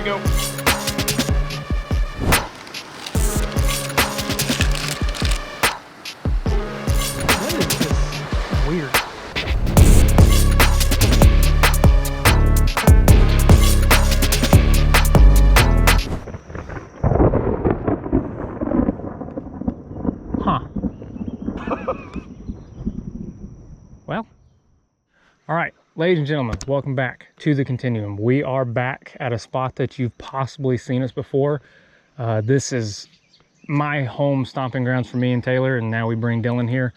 go. What is this? Weird. Huh. Well, all right, ladies and gentlemen, welcome back to the Continuum. We are back at a spot that you've possibly seen us before. This is my home stomping grounds for me and Taylor, and now we bring Dylan here.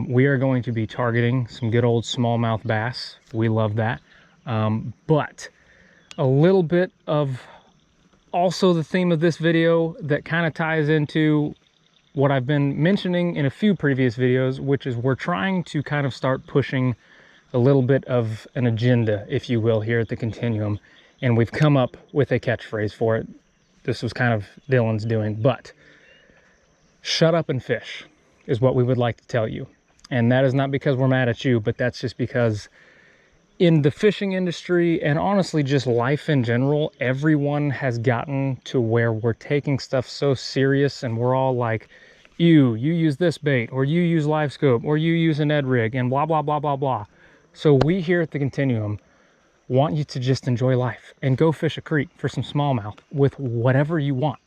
We are going to be targeting some good old smallmouth bass. We love that. But a little bit of also the theme of this video that kind of ties into what I've been mentioning in a few previous videos, which is we're trying to kind of start pushing a little bit of an agenda, if you will, here at the Continuum. And we've come up with a catchphrase for it. This was kind of Dylan's doing, but shut up and fish is what we would like to tell you. And that is not because we're mad at you, but that's just because in the fishing industry and honestly just life in general, everyone has gotten to where we're taking stuff so serious and we're all like, you use this bait, or you use live scope, or you use an Ed rig, and blah, blah, blah, blah, blah. So we here at the Continuum want you to just enjoy life and go fish a creek for some smallmouth with whatever you want.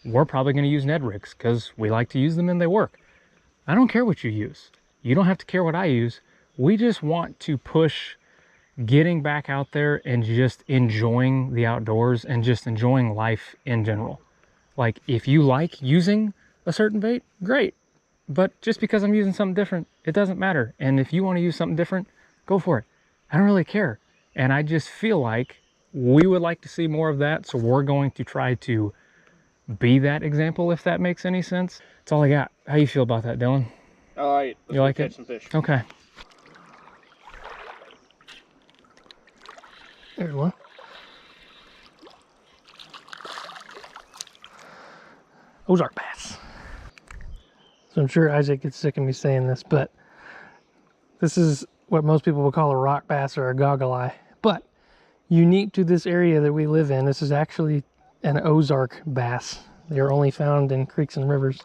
We're probably going to use Ned rigs because we like to use them and they work. I don't care what you use. You don't have to care what I use. We just want to push getting back out there and just enjoying the outdoors and just enjoying life in general. Like, if you like using a certain bait, great. But just because I'm using something different, it doesn't matter. And if you want to use something different, go for it. I don't really care. And I just feel like we would like to see more of that. So we're going to try to be that example, if that makes any sense. That's all I got. How you feel about that, Dylan? All right. You like it? Catch some fish. Okay. There's one. Ozark bass. So I'm sure Isaac gets sick of me saying this, but this is what most people would call a rock bass or a goggle eye. But unique to this area that we live in, this is actually an Ozark bass. They are only found in creeks and rivers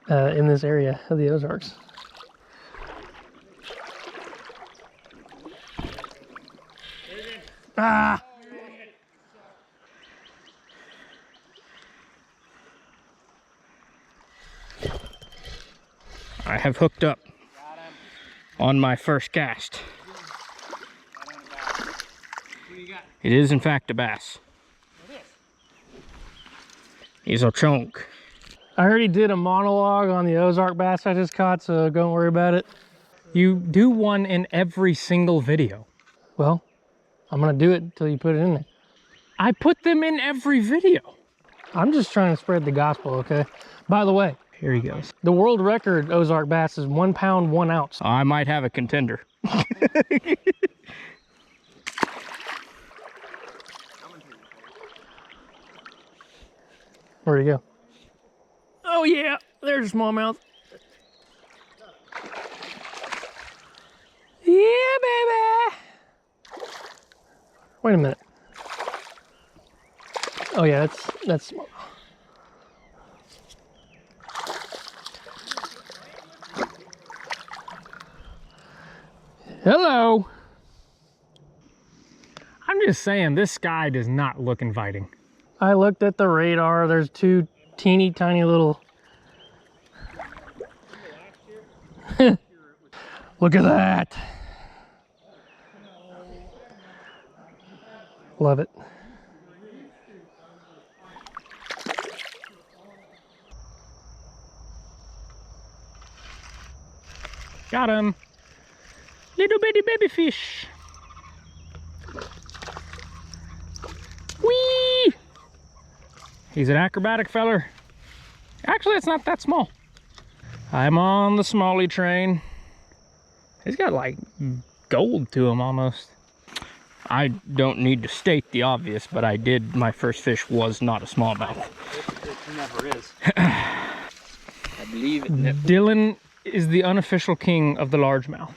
in this area of the Ozarks. Ah! I have hooked up on my first cast. It is in fact a bass. He's a chunk. I already did a monologue on the Ozark bass I just caught, so don't worry about it. You do one in every single video. Well, I'm gonna do it until you put it in there. I put them in every video. I'm just trying to spread the gospel, okay? By the way, here he goes. The world record Ozark bass is 1 pound, 1 ounce. I might have a contender. Where'd he go? Oh yeah, there's a smallmouth. Yeah, baby. Wait a minute. Oh yeah, that's small. Hello. I'm just saying, this sky does not look inviting. I looked at the radar. There's 2 teeny tiny little... Look at that. Love it. Got him. Little bitty baby fish. Whee! He's an acrobatic feller. Actually, it's not that small. I'm on the smallie train. He's got like gold to him almost. I don't need to state the obvious, but I did. My first fish was not a smallmouth. It never is. I believe it never. Dylan is the unofficial king of the largemouth.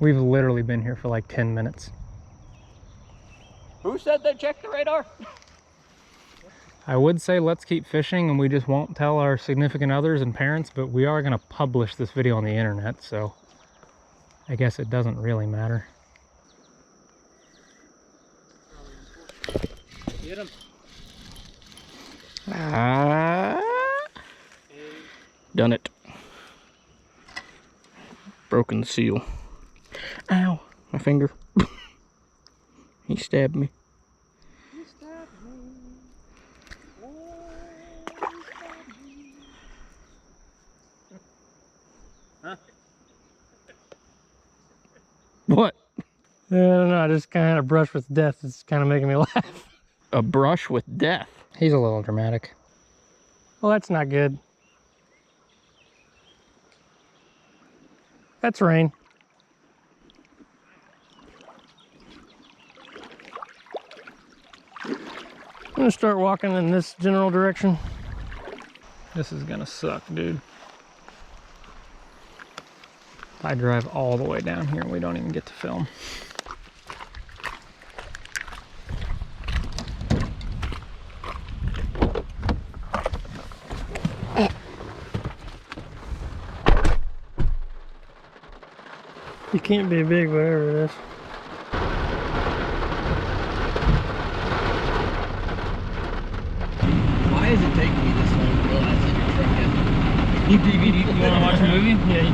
We've literally been here for like 10 minutes. Who said they checked the radar? I would say let's keep fishing and we just won't tell our significant others and parents, but we are going to publish this video on the internet, so I guess it doesn't really matter. Get him. Done it. Broken the seal. Ow, my finger. He stabbed me. Huh? What? I don't know, I just kind of had a brush with death. It's kind of making me laugh. A brush with death. He's a little dramatic. Well, that's not good. That's rain. I'm gonna start walking in this general direction. This is gonna suck, dude. I drive all the way down here and we don't even get to film. You can't be big, whatever it is. Why is it taking me this long to realize that your truck has You DVD? You want to watch a movie? Yeah.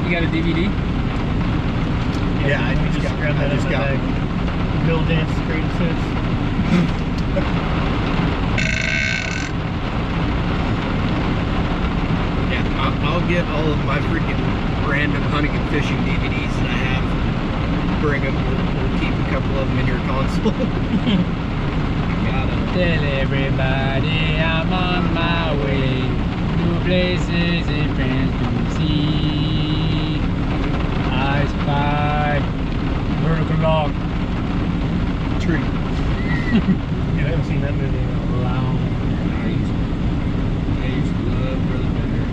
You got a DVD? Yeah, I just grabbed that in the bag. Bill Dance's Greatest Hits. Yeah, I'll get all of my freaking random hunting and fishing DVDs that I have. Bring them. We'll keep a couple of them in your console. Gotta Tell everybody I'm on my way to places and friends to see. I spy vertical log tree. You haven't seen that movie in a long time. I used to love Brother Bender.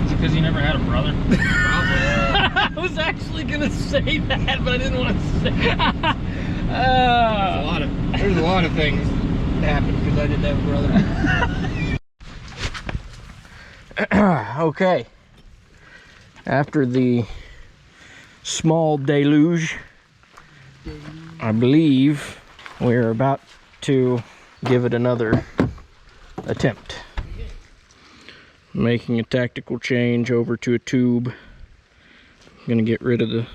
Is it because you never had a brother? Probably. I was actually gonna say that, but I didn't want to say. There's a lot of things that happened because I didn't have a brother. Okay. After the small deluge, I believe we're about to give it another attempt. Making a tactical change over to a tube. I'm gonna get rid of the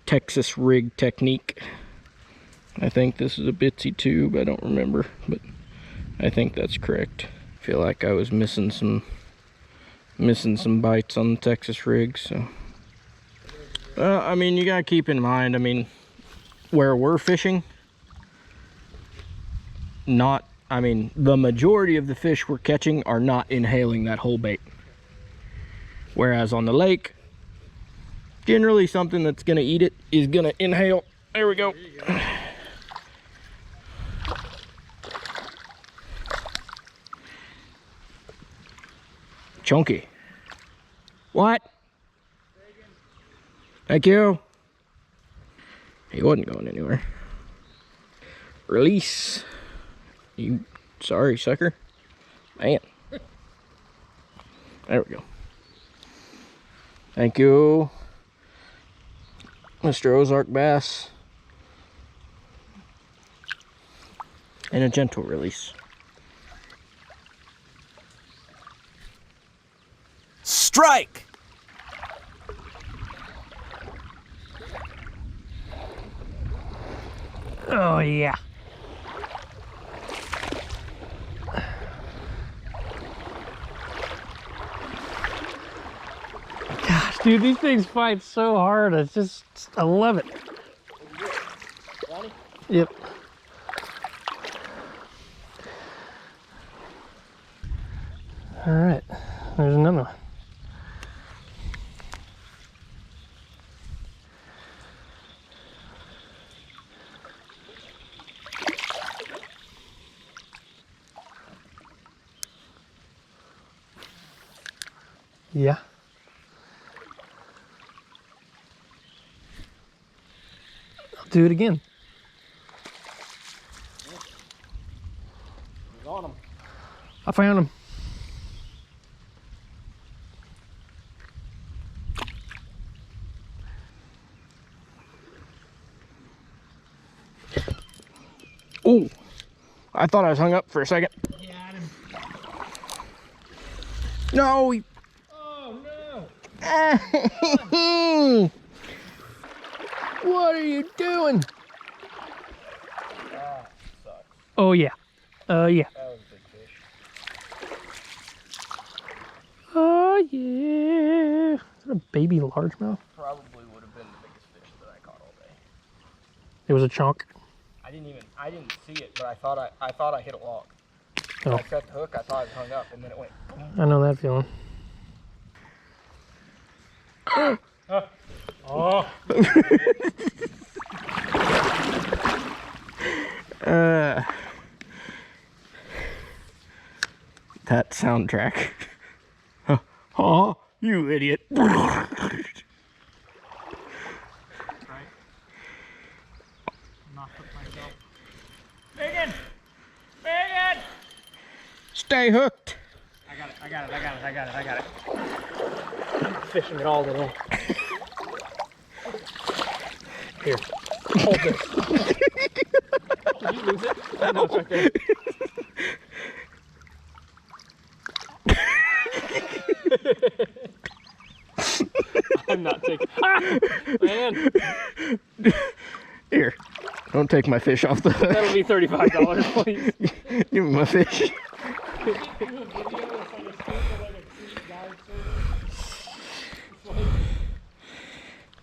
Texas rig technique. I think this is a bitsy tube, I don't remember, but I think that's correct. I feel like I was missing some bites on the Texas rig, so. I mean, you gotta keep in mind, I mean, where we're fishing, the majority of the fish we're catching are not inhaling that whole bait. Whereas on the lake, generally something that's gonna eat it is gonna inhale. There we go. Chunky. What? Thank you. He wasn't going anywhere. Release. You sorry, sucker. Man. There we go. Thank you, Mr. Ozark Bass. And a gentle release. Strike! Oh yeah. Gosh, dude, these things fight so hard. It's just, I love it. Yep. All right, there's another one. Yeah. I'll do it again. He's on him. I found him. Oh, I thought I was hung up for a second. Yeah, I didn't. No. Oh no! What are you doing? Oh yeah. Yeah. That was a big fish. Oh yeah. Is that a baby largemouth? Probably would have been the biggest fish that I caught all day. It was a chunk. I didn't see it, but I thought I hit a log. Oh. I set the hook, I thought I was hung up, and then it went. I know that feeling. Oh. That soundtrack. Oh, you idiot. Megan! Megan! Stay hooked. I got it. Fishing it all today. Here, hold this. Did you lose it? No, it's right there. I'm not taking. Ah, man, Here, don't take my fish off the hook. that'll be $35, please. Give me my fish.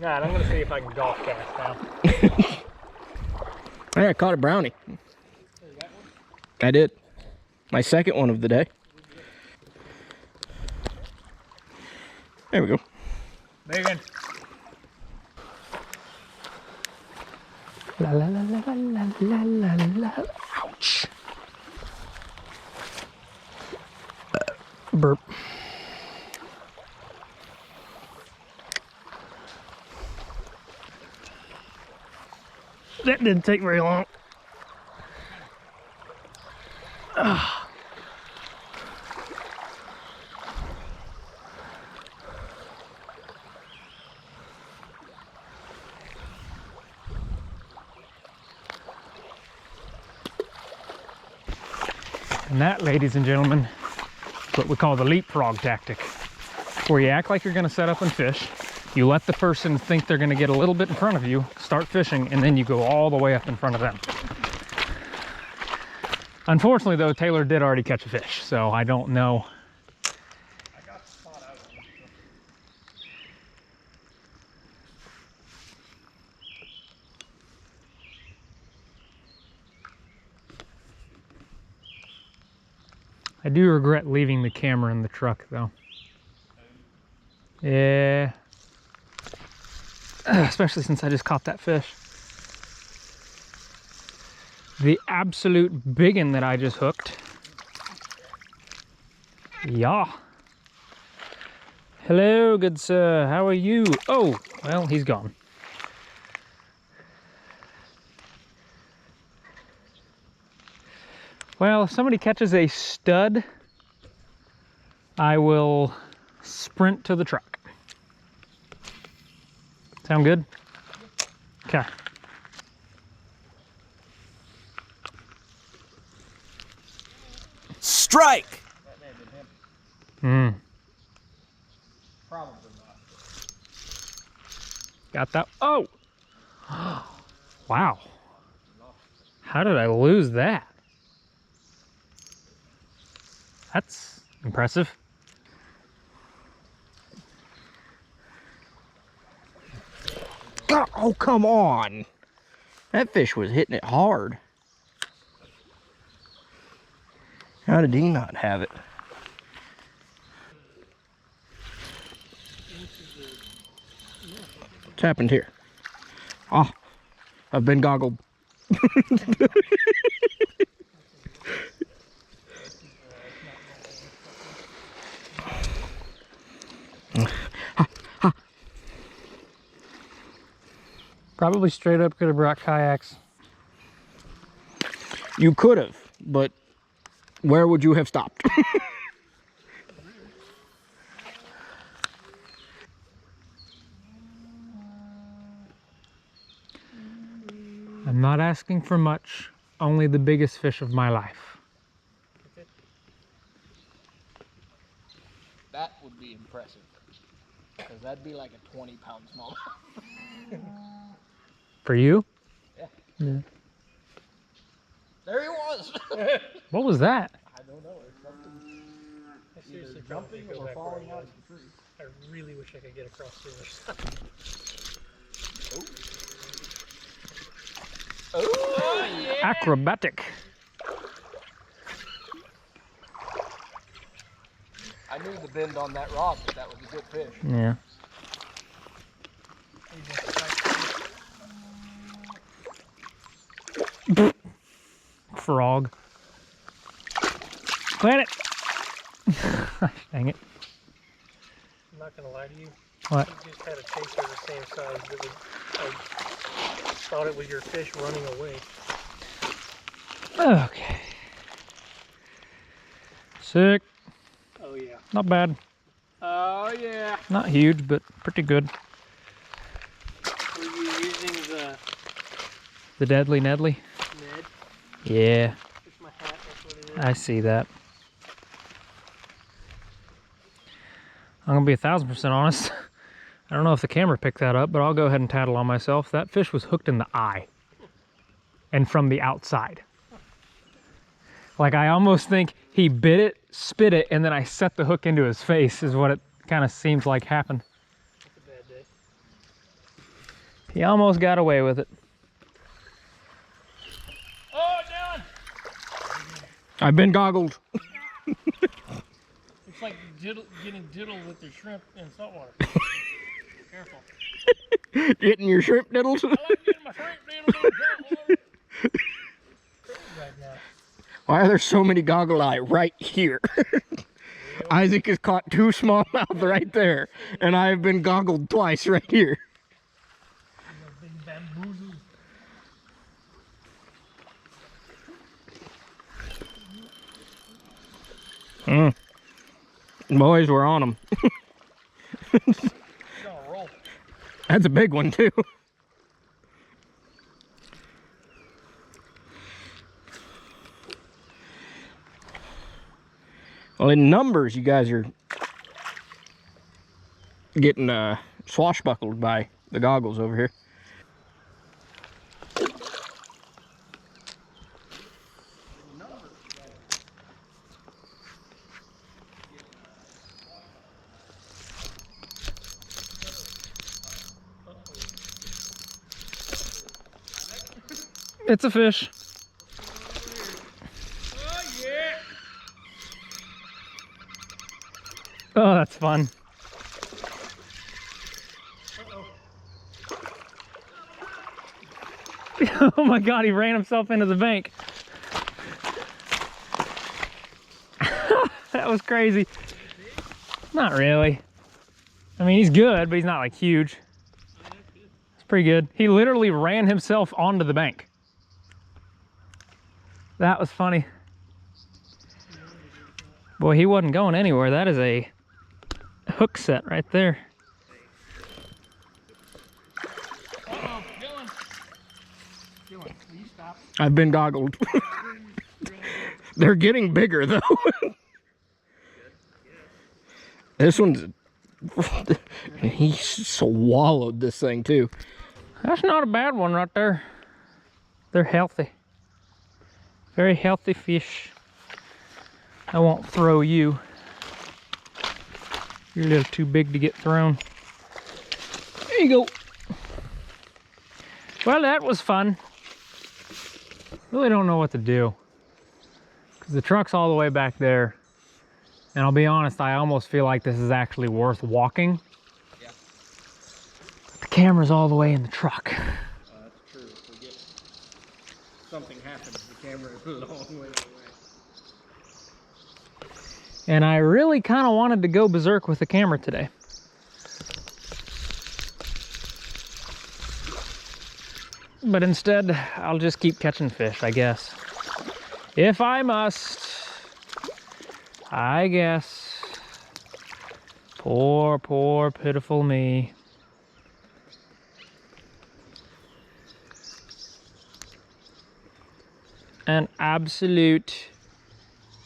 Alright, I'm gonna see if I can golf cast now. Hey, I caught a brownie. I did. My second one of the day. There we go. Megan. La la la la la la la la. Ouch. Burp. That didn't take very long. And that, ladies and gentlemen, is what we call the leapfrog tactic, where you act like you're gonna set up and fish. You let the person think they're gonna get a little bit in front of you, start fishing, and then you go all the way up in front of them. Unfortunately though, Taylor did already catch a fish, so I don't know. I got the spot out of him. I do regret leaving the camera in the truck though. Yeah. Especially since I just caught that fish. The absolute biggin that I just hooked. Yeah. Hello, good sir. How are you? Oh, well, he's gone. Well, if somebody catches a stud, I will sprint to the truck. Sound good? Okay. Strike! That may have been him. Hmm. Probably not. Got that. Oh! Wow. How did I lose that? That's impressive. Oh, come on. That fish was hitting it hard. How did he not have it? What's happened here? Ah, I've been goggled. Probably straight up could have brought kayaks. You could have, but where would you have stopped? I'm not asking for much, only the biggest fish of my life. That would be impressive. Because that'd be like a 20-pound smallmouth. For you? Yeah. Yeah. There he was. What was that? I don't know. It's something I seriously jumping or falling out of the tree. I really wish I could get across the other side. Oh, yeah. Acrobatic. I knew the bend on that rod, but that was a good fish. Yeah. Frog. Plant it. Dang it. I'm not gonna lie to you. What? You just had a chaser the same size that was, I thought it was your fish running away. Okay. Sick. Oh yeah. Not bad. Oh yeah. Not huge, but pretty good. Were you using The Deadly Nedley? Ned? Yeah, It's my hat, that's what it is. I see that. I'm gonna be 1000% honest. I don't know if the camera picked that up, but I'll go ahead and tattle on myself. That fish was hooked in the eye. And from the outside. Like, I almost think he bit it, spit it, and then I set the hook into his face is what it kind of seems like happened. It's a bad day. He almost got away with it. Oh, Dylan! I've been goggled. It's like getting diddled with your shrimp in saltwater. Careful. Getting your shrimp diddles. I like getting my shrimp diddled in saltwater. Right now. Why are there so many goggle eye right here? Isaac has caught 2 smallmouth right there, and I have been goggled twice right here. Big bamboozle. Boys, we're on them. It's gonna roll. That's a big one too. Well, in numbers, you guys are getting swashbuckled by the goggles over here. It's a fish. Oh, yeah! Oh, that's fun. Oh my God, he ran himself into the bank. That was crazy. Not really. I mean, he's good, but he's not like huge. It's pretty good. He literally ran himself onto the bank. That was funny. Boy, he wasn't going anywhere. That is a hook set right there. Uh-oh, Dylan. Dylan, will you stop? I've been goggled. They're getting bigger though. This one's he swallowed this thing too. That's not a bad one right there. They're healthy. Very healthy fish. I won't throw you. You're a little too big to get thrown. There you go. Well, that was fun. Really don't know what to do, because the truck's all the way back there. And I'll be honest, I almost feel like this is actually worth walking. Yeah. The camera's all the way in the truck. That's true. If we get something happens, the camera is a long way away. And I really kind of wanted to go berserk with the camera today. But instead, I'll just keep catching fish, I guess. If I must, I guess. Poor, poor, pitiful me. An absolute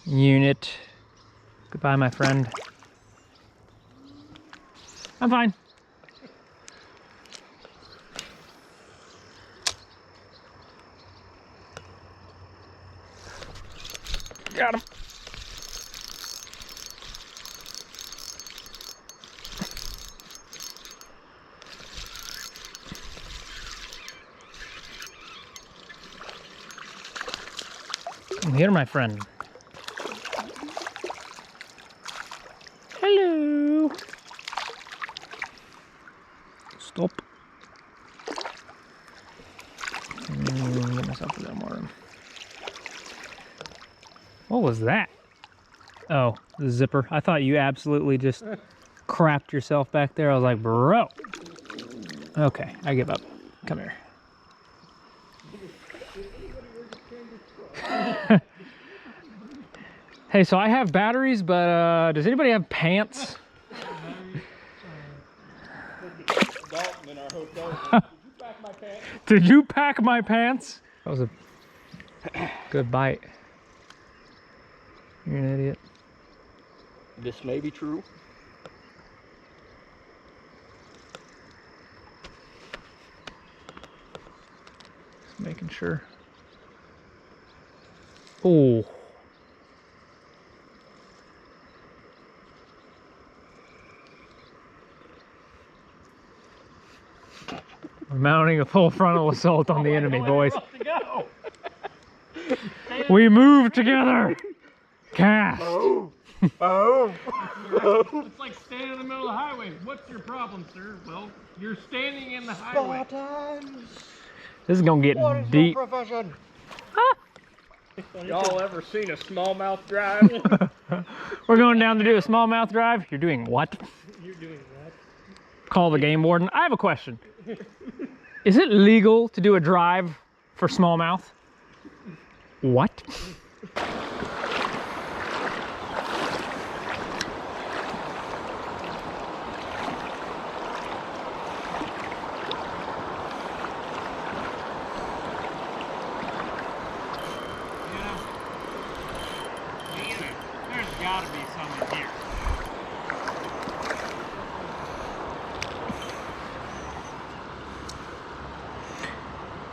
unit. Goodbye, my friend. I'm fine. Got him. I'm here, my friend. Hello. Stop. Get myself a little more room. What was that? Oh, the zipper. I thought you absolutely just crapped yourself back there. I was like, bro. Okay, I give up. Come here. Hey, so I have batteries, but does anybody have pants? Did you pack my pants? That was a good bite. You're an idiot. This may be true. Just making sure. Oh. We're mounting a full frontal assault on the enemy, boys. We move together. Cast. It's like standing in the middle of the highway. What's your problem, sir? Well, you're standing in the highway. This is gonna get deep. Y'all ever seen a smallmouth drive? We're going down to do a smallmouth drive. You're doing what? You're doing what? Call the game warden. I have a question. Is it legal to do a drive for smallmouth? What? There's gotta be something here.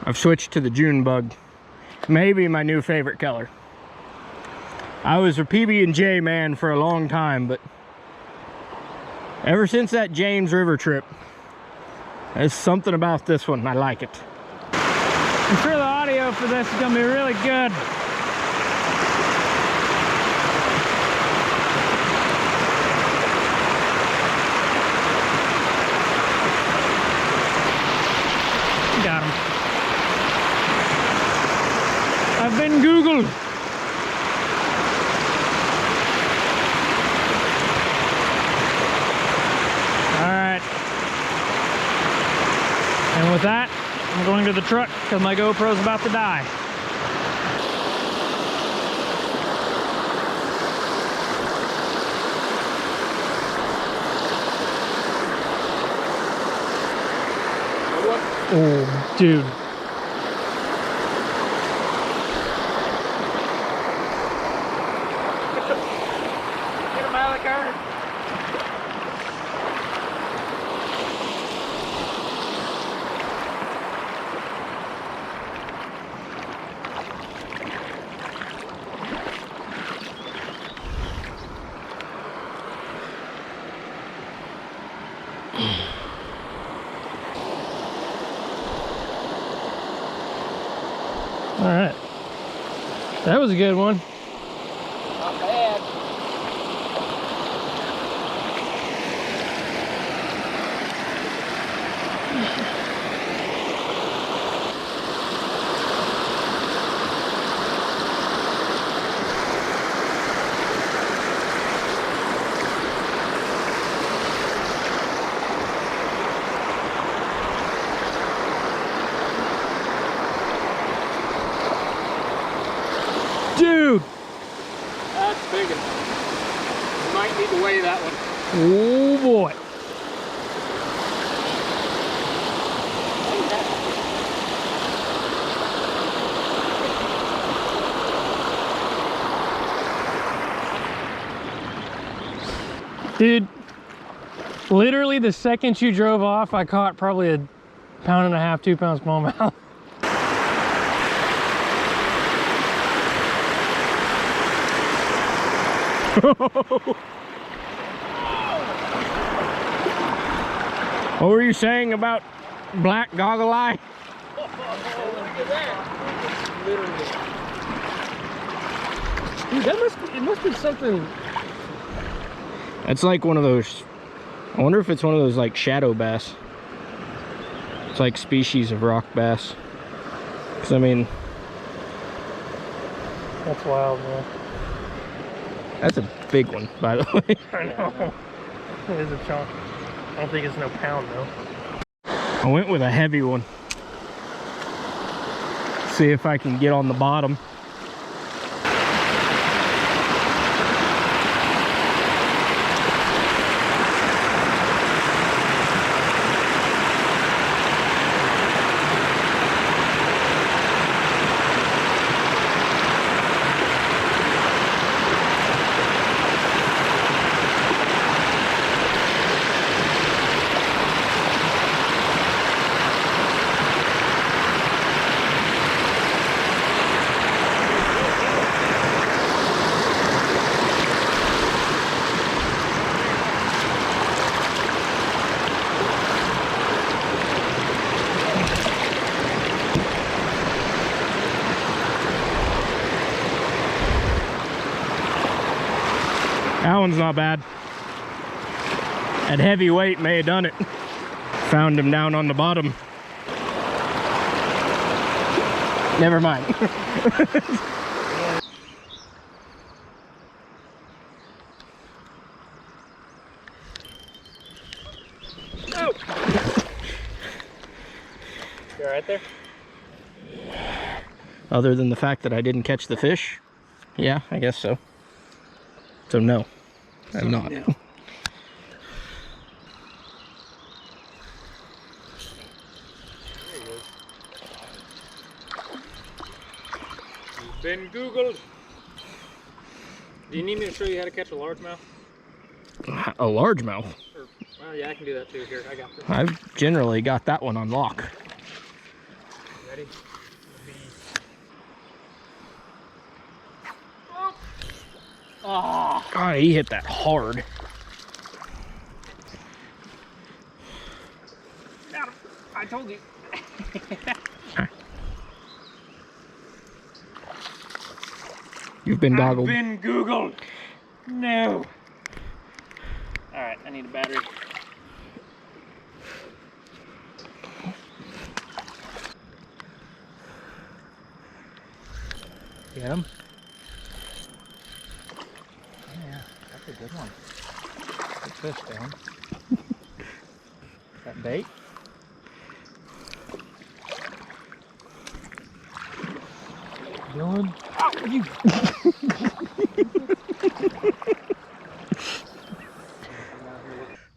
I've switched to the June bug. Maybe my new favorite color. I was a PB&J man for a long time, but ever since that James River trip, there's something about this one. I like it. I'm sure the audio for this is gonna be really good. Got him. I've been Googled. All right. And with that, I'm going to the truck because my GoPro's about to die. Oh, dude. Get him out of the car. All right. That was a good one. Not bad. Dude, literally the second you drove off, I caught probably a 1.5 pound, 2 pound smallmouth. What were you saying about black goggle eye? Oh, look at that. Literally. Dude, it must be something. It's like one of those, I wonder if it's one of those like shadow bass. It's like species of rock bass. Because I mean, That's wild, man. that's a big one, by the way. I know. It is a chunk. I don't think it's no pound though. I went with a heavy one. See if I can get on the bottom. That one's not bad. That heavy weight may have done it. Found him down on the bottom. Never mind. Oh. You all right there? Other than the fact that I didn't catch the fish, yeah, I guess so. So no, I'm not. No. You've been Googled. Do you need me to show you how to catch a largemouth? A largemouth? Or, well, yeah, I can do that too. Here, I got this. I've generally got that one on lock. Ready? Oh, God, he hit that hard. Got him. I told you. You've been goggled. I've been Googled. No. All right, I need a battery. Get him. Yeah, that's a good one. Good fish, Dan. That bait? Dylan? Oh, you!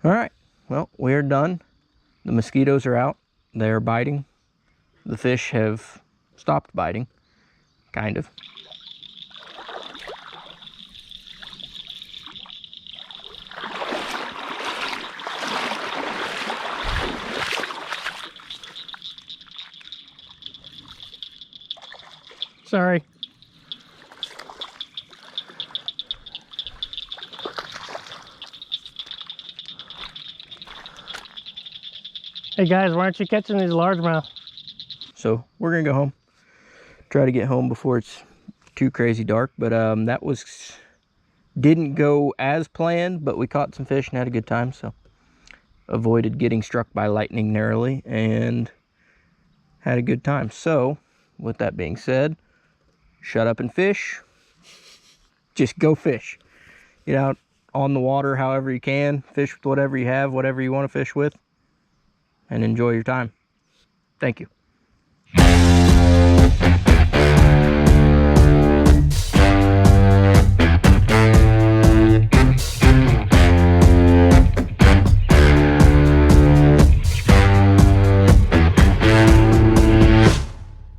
All right, well, we're done. The mosquitoes are out. They're biting. The fish have stopped biting, kind of. Sorry. Hey guys, why aren't you catching these largemouth? So we're gonna go home. Try to get home before it's too crazy dark. But that didn't go as planned, but we caught some fish and had a good time. So avoided getting struck by lightning narrowly and had a good time. So with that being said, shut up and fish. Just go fish. Get out on the water however you can. Fish with whatever you have, whatever you want to fish with. And enjoy your time. Thank you.